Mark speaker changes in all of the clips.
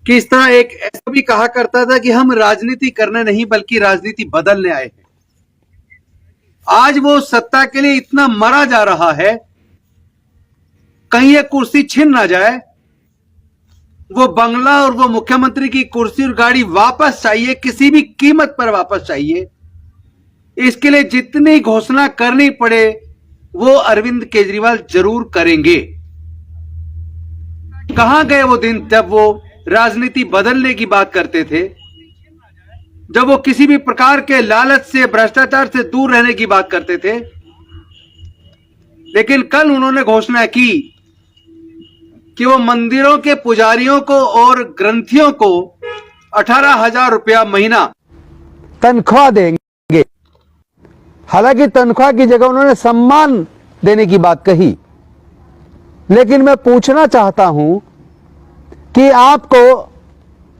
Speaker 1: कि इस तरह एक ऐसा भी कहा करता था कि हम राजनीति करने नहीं बल्कि राजनीति बदलने आए हैं। आज वो सत्ता के लिए इतना मरा जा रहा है, कहीं ये कुर्सी छिन ना जाए, वो बंगला और वो मुख्यमंत्री की कुर्सी और गाड़ी वापस चाहिए, किसी भी कीमत पर वापस चाहिए। इसके लिए जितनी घोषणा करनी पड़े वो अरविंद केजरीवाल जरूर करेंगे। कहां गए वो दिन जब वो राजनीति बदलने की बात करते थे, जब वो किसी भी प्रकार के लालच से, भ्रष्टाचार से दूर रहने की बात करते थे। लेकिन कल उन्होंने घोषणा की कि वो मंदिरों के पुजारियों को और ग्रंथियों को 18,000 रुपया महीना
Speaker 2: तनख्वाह देंगे। हालांकि तनख्वाह की जगह उन्होंने सम्मान देने की बात कही। लेकिन मैं पूछना चाहता हूं कि आपको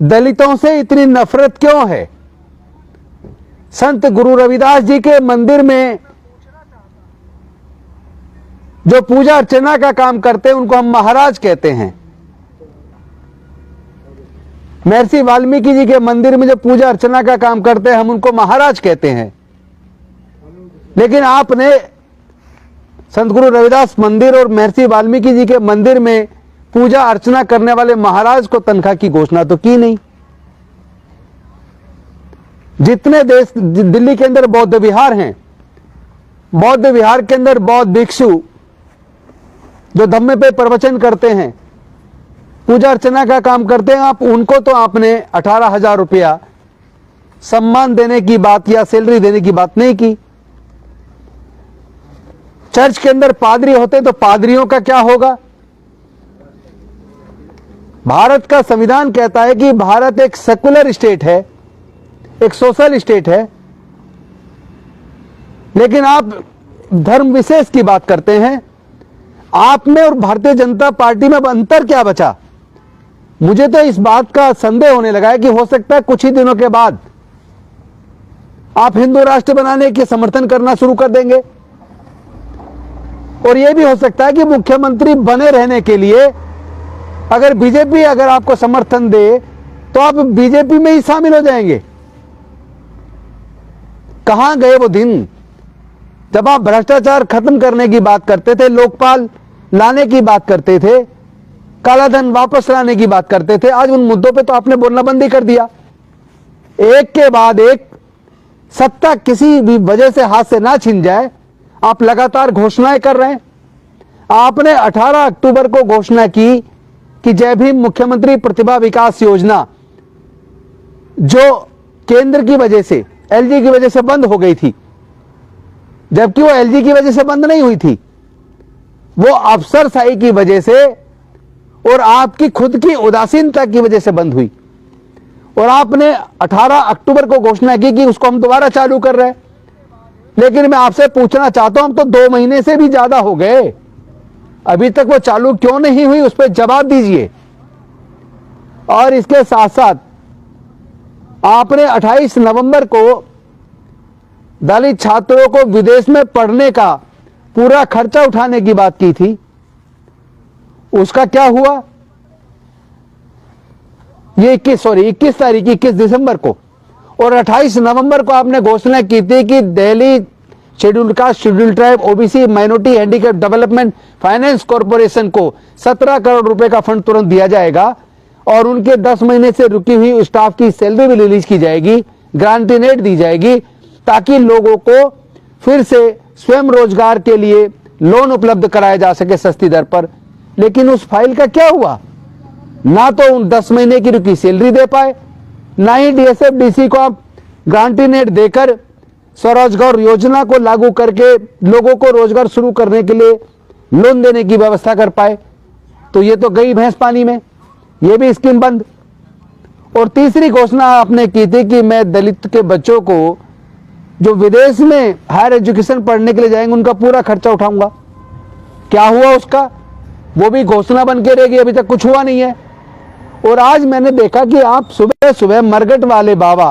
Speaker 2: दलितों से इतनी नफरत क्यों है? संत गुरु रविदास जी के मंदिर में जो पूजा अर्चना का काम करते हैं उनको हम महाराज कहते हैं। महर्षि वाल्मीकि जी के मंदिर में जो पूजा अर्चना का काम करते हैं हम उनको महाराज कहते हैं। लेकिन आपने संत गुरु रविदास मंदिर और महर्षि वाल्मीकि जी के मंदिर में पूजा अर्चना करने वाले महाराज को तनख्वाह की घोषणा तो की नहीं। जितने देश दिल्ली के अंदर बौद्ध विहार हैं, बौद्ध विहार के अंदर बौद्ध भिक्षु जो धम्मे पे प्रवचन करते हैं, पूजा अर्चना का काम करते हैं, आप उनको तो आपने 18,000 रुपया सम्मान देने की बात या सैलरी देने की बात नहीं की। चर्च के अंदर पादरी होते तो पादरियों का क्या होगा? भारत का संविधान कहता है कि भारत एक सेकुलर स्टेट है, एक सोशल स्टेट है। लेकिन आप धर्म विशेष की बात करते हैं। आप में और भारतीय जनता पार्टी में अब अंतर क्या बचा? मुझे तो इस बात का संदेह होने लगा है कि हो सकता है कुछ ही दिनों के बाद आप हिंदू राष्ट्र बनाने के समर्थन करना शुरू कर देंगे। और यह भी हो सकता है कि मुख्यमंत्री बने रहने के लिए अगर बीजेपी अगर आपको समर्थन दे तो आप बीजेपी में ही शामिल हो जाएंगे। कहां गए वो दिन जब आप भ्रष्टाचार खत्म करने की बात करते थे, लोकपाल लाने की बात करते थे, कालाधन वापस लाने की बात करते थे? आज उन मुद्दों पे तो आपने बोलना बंद ही कर दिया। एक के बाद एक सत्ता किसी भी वजह से हाथ से ना छिन जाए, आप लगातार घोषणाएं कर रहे हैं। आपने 18 अक्टूबर को घोषणा की कि जय भीम मुख्यमंत्री प्रतिभा विकास योजना जो केंद्र की वजह से, एलजी की वजह से बंद हो गई थी, जबकि वो एलजी की वजह से बंद नहीं हुई थी, वो अफसरशाही की वजह से और आपकी खुद की उदासीनता की वजह से बंद हुई। और आपने 18 अक्टूबर को घोषणा की कि उसको हम दोबारा चालू कर रहे हैं। लेकिन मैं आपसे पूछना चाहता हूं, हम तो 2 महीने से भी ज्यादा हो गए, अभी तक वो चालू क्यों नहीं हुई? उस पर जवाब दीजिए। और इसके साथ साथ आपने 28 नवंबर को दलित छात्रों को विदेश में पढ़ने का पूरा खर्चा उठाने की बात की थी, उसका क्या हुआ? ये 21 दिसंबर को और 28 नवंबर को आपने घोषणा की थी कि Delhi scheduled caste, scheduled tribe, OBC, minority, handicap development finance corporation को 17 करोड़ रुपए का फंड तुरंत दिया जाएगा और उनके 10 महीने से रुकी हुई स्टाफ की सैलरी भी रिलीज की जाएगी, ग्रांटीनेट दी जाएगी, ताकि लोगों को फिर से स्वयं रोजगार के लिए लोन उपलब्ध कराया जा सके सस्ती दर पर। लेकिन उस फाइल का क्या हुआ? ना तो उन 10 महीने की रुकी सैलरी दे पाए, ना ही डीएसएफ डीसी को आप ग्रांटीनेट देकर स्वरोजगार योजना को लागू करके लोगों को रोजगार शुरू करने के लिए लोन देने की व्यवस्था कर पाए। तो ये तो गई भैंस पानी में, ये भी स्कीम बंद। और तीसरी घोषणा आपने की थी कि मैं दलित के बच्चों को जो विदेश में हायर एजुकेशन पढ़ने के लिए जाएंगे उनका पूरा खर्चा उठाऊंगा। क्या हुआ उसका? वो भी घोषणा बन के रह गई, अभी तक कुछ हुआ नहीं है। और आज मैंने देखा कि आप सुबह सुबह मरघट वाले बाबा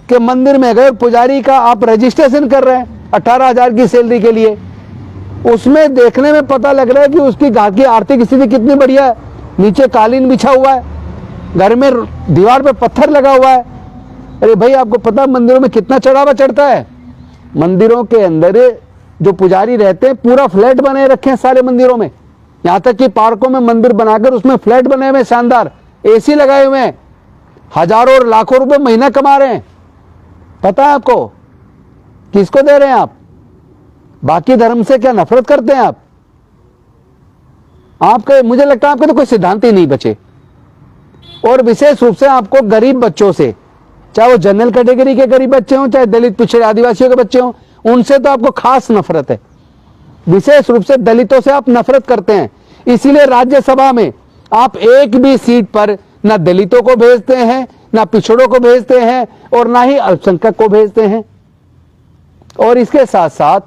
Speaker 2: के मंदिर में गए, पुजारी का आप रजिस्ट्रेशन कर रहे हैं 18,000 की सैलरी के लिए। उसमें देखने में पता लग रहा है कि उसकी घर की आर्थिक स्थिति कितनी बढ़िया है, नीचे कालीन बिछा हुआ है, घर में दीवार पे पत्थर लगा हुआ है। अरे भाई, आपको पता मंदिरों में कितना चढ़ावा चढ़ता है? मंदिरों के अंदर जो पुजारी रहते हैं पूरा फ्लैट बने रखे हैं सारे मंदिरों में, यहां तक कि पार्कों में मंदिर बनाकर उसमें फ्लैट बने हुए शानदार, एसी लगाए हुए हैं, हजारों और लाखों रुपए महीना कमा रहे हैं। पता है आपको? किसको दे रहे हैं आप? बाकी धर्म से क्या नफरत करते हैं आप? आपके, मुझे लगता है आपके तो कोई सिद्धांत ही नहीं बचे। और विशेष रूप से आपको गरीब बच्चों से, चाहे वो जनरल कैटेगरी के गरीब बच्चे हों, चाहे दलित पिछड़े आदिवासियों के बच्चे हों, उनसे तो आपको खास नफरत है। विशेष रूप से दलितों से आप नफरत करते हैं। इसीलिए राज्यसभा में आप एक भी सीट पर ना दलितों को भेजते हैं, ना पिछड़ों को भेजते हैं, और ना ही अल्पसंख्यक को भेजते हैं। और इसके साथ साथ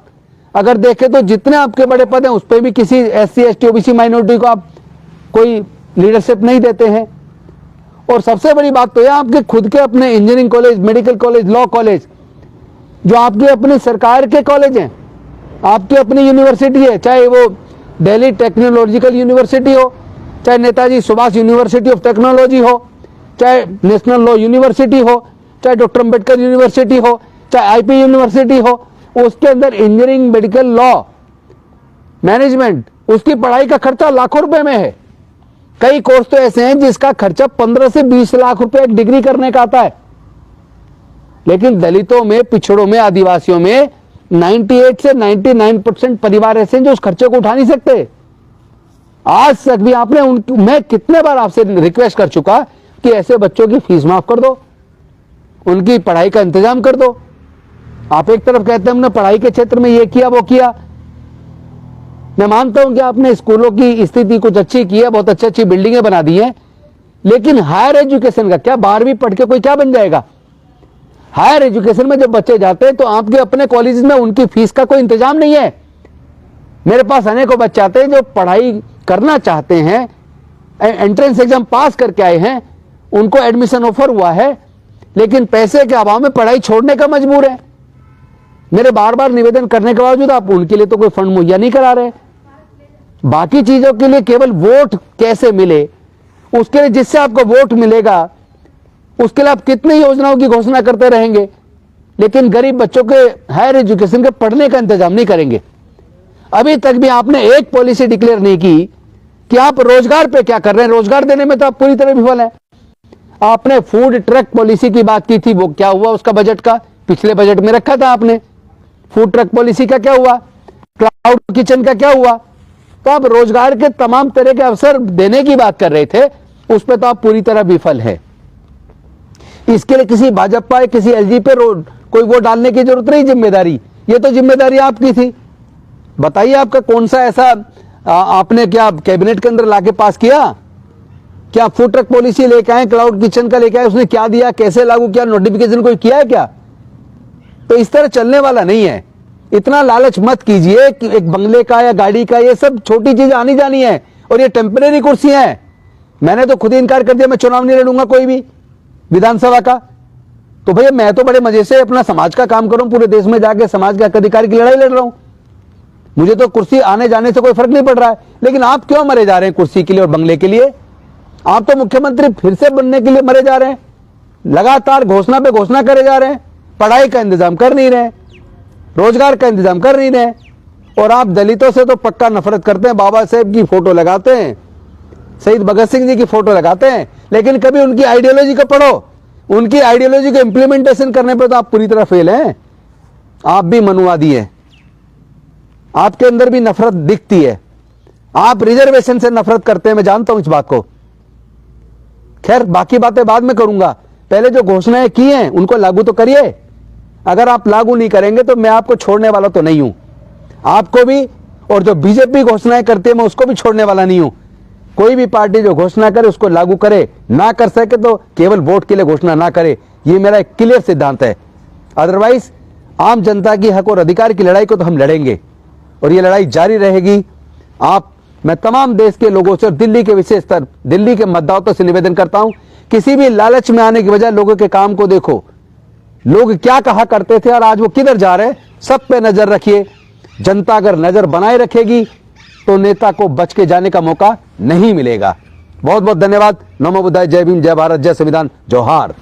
Speaker 2: अगर देखें तो जितने आपके बड़े पद हैं उस पर भी किसी SC ST OBC माइनॉरिटी को आप कोई लीडरशिप नहीं देते हैं। और सबसे बड़ी बात तो यह, आपके खुद के अपने engineering college, medical college, law college, जो आपके अपने सरकार के कॉलेज हैं, आपकी अपनी यूनिवर्सिटी है, चाहे वो दिल्ली टेक्नोलॉजिकल यूनिवर्सिटी हो, चाहे Netaji Subhash university of technology हो, चाहे नेशनल लॉ यूनिवर्सिटी हो, चाहे डॉक्टर अंबेडकर यूनिवर्सिटी हो, चाहे IP यूनिवर्सिटी हो, उसके अंदर इंजीनियरिंग, मेडिकल, लॉ, मैनेजमेंट, उसकी पढ़ाई का खर्चा लाखों रुपए में है। कई कोर्स तो ऐसे हैं जिसका खर्चा 15 से 20 लाख रुपए एक डिग्री करने का आता है। लेकिन दलितों में, पिछड़ों में, आदिवासियों में 98 से 99% परिवार ऐसे हैं जो उस खर्चे को उठा नहीं सकते। आज तक भी आपने मैं कितने बार आपसे रिक्वेस्ट कर चुका कि ऐसे बच्चों की फीस माफ कर दो, उनकी पढ़ाई का इंतजाम कर दो। आप एक तरफ कहते हैं हमने पढ़ाई के क्षेत्र में ये किया, वो किया। मैं मानता हूं कि आपने स्कूलों की स्थिति कुछ अच्छी की है, बहुत अच्छी अच्छी बिल्डिंगें बना दी हैं, लेकिन हायर एजुकेशन का क्या? 12वीं पढ़ के कोई क्या बन जाएगा? हायर एजुकेशन में जब बच्चे जाते हैं तो आपके अपने कॉलेज में उनकी फीस का कोई इंतजाम नहीं है। मेरे पास अनेकों बच्चे आते हैं जो पढ़ाई करना चाहते हैं, एंट्रेंस एग्जाम पास करके आए हैं, उनको एडमिशन ऑफर हुआ है, लेकिन पैसे के अभाव में पढ़ाई छोड़ने का मजबूर है। मेरे बार बार निवेदन करने के बावजूद आप उनके लिए तो कोई फंड मुहैया नहीं करा रहे। बाकी चीजों के लिए केवल वोट कैसे मिले, उसके लिए जिससे आपको वोट मिलेगा उसके लिए आप कितनी योजनाओं की घोषणा करते रहेंगे, लेकिन गरीब बच्चों के हायर एजुकेशन के पढ़ने का इंतजाम नहीं करेंगे। अभी तक भी आपने एक पॉलिसी डिक्लेयर नहीं की कि आप रोजगार पे क्या कर रहे हैं। रोजगार देने में तो आप पूरी तरह विफल हैं। आपने फूड ट्रक पॉलिसी की बात की थी, वो क्या हुआ उसका? बजट का पिछले बजट में रखा था आपने। फूड ट्रक पॉलिसी का क्या हुआ? क्लाउड किचन का क्या हुआ? तो आप रोजगार के तमाम तरह के अवसर देने की बात कर रहे थे, उस पर तो आप पूरी तरह विफल है। इसके लिए किसी भाजपा या किसी LG पे कोई वो डालने की जरूरत नहीं। जिम्मेदारी, ये तो जिम्मेदारी आपकी थी। बताइए आपका कौन सा ऐसा आपने क्या कैबिनेट के अंदर लाके पास किया? क्या फूड ट्रक पॉलिसी लेके आए, क्लाउड किचन का लेके आए, उसने क्या दिया, कैसे लागू किया, नोटिफिकेशन कोई किया है क्या? तो इस तरह चलने वाला नहीं है। इतना लालच मत कीजिए कि एक बंगले का या गाड़ी का, ये सब छोटी चीज आनी जानी है, और ये टेम्परेरी कुर्सियां हैं। मैंने तो खुद ही इनकार कर दिया, मैं चुनाव नहीं लड़ूंगा कोई भी विधानसभा का। तो भैया मैं तो बड़े मजे से अपना समाज का काम कर रहा हूं, पूरे देश में जाके समाज के हक अधिकार की लड़ाई लड़ रहा हूं। मुझे तो कुर्सी आने जाने से कोई फर्क नहीं पड़ रहा है। लेकिन आप क्यों मरे जा रहे हैं कुर्सी के लिए और बंगले के लिए? आप तो मुख्यमंत्री फिर से बनने के लिए मरे जा रहे हैं, लगातार घोषणा पे घोषणा करे जा रहे हैं, पढ़ाई का इंतजाम कर नहीं रहे, रोजगार का इंतजाम कर नहीं रहे। और आप दलितों से तो पक्का नफरत करते हैं। बाबा साहेब की फोटो लगाते हैं, शहीद भगत सिंह जी की फोटो लगाते हैं, लेकिन कभी उनकी आइडियोलॉजी को पढ़ो, उनकी आइडियोलॉजी को इंप्लीमेंटेशन करने पर तो आप पूरी तरह फेल हैं। आप भी मनुवादी हैं, आपके अंदर भी नफरत दिखती है। आप रिजर्वेशन से नफरत करते हैं, मैं जानता हूं इस बात को। खैर बाकी बातें बाद में करूंगा, पहले जो घोषणाएं की हैं उनको लागू तो करिए। अगर आप लागू नहीं करेंगे तो मैं आपको छोड़ने वाला तो नहीं हूं, आपको भी, और जो बीजेपी घोषणाएं करती है मैं उसको भी छोड़ने वाला नहीं हूं। कोई भी पार्टी जो घोषणा करे उसको लागू करे, ना कर सके तो केवल वोट के लिए घोषणा ना करे, ये मेरा एक क्लियर सिद्धांत है। अदरवाइज आम जनता की हक और अधिकार की लड़ाई को तो हम लड़ेंगे और ये लड़ाई जारी रहेगी। मैं तमाम देश के लोगों से और दिल्ली के विशेषतर दिल्ली के मतदाताओं से निवेदन करता हूं, किसी भी लालच में आने की बजाय लोगों के काम को देखो। लोग क्या कहा करते थे और आज वो किधर जा रहे हैं, सब पे नजर रखिए। जनता अगर नजर बनाए रखेगी तो नेता को बच के जाने का मौका नहीं मिलेगा। बहुत बहुत धन्यवाद। नमो बुद्धाय, जय भीम, जय भारत, जय संविधान, जोहार।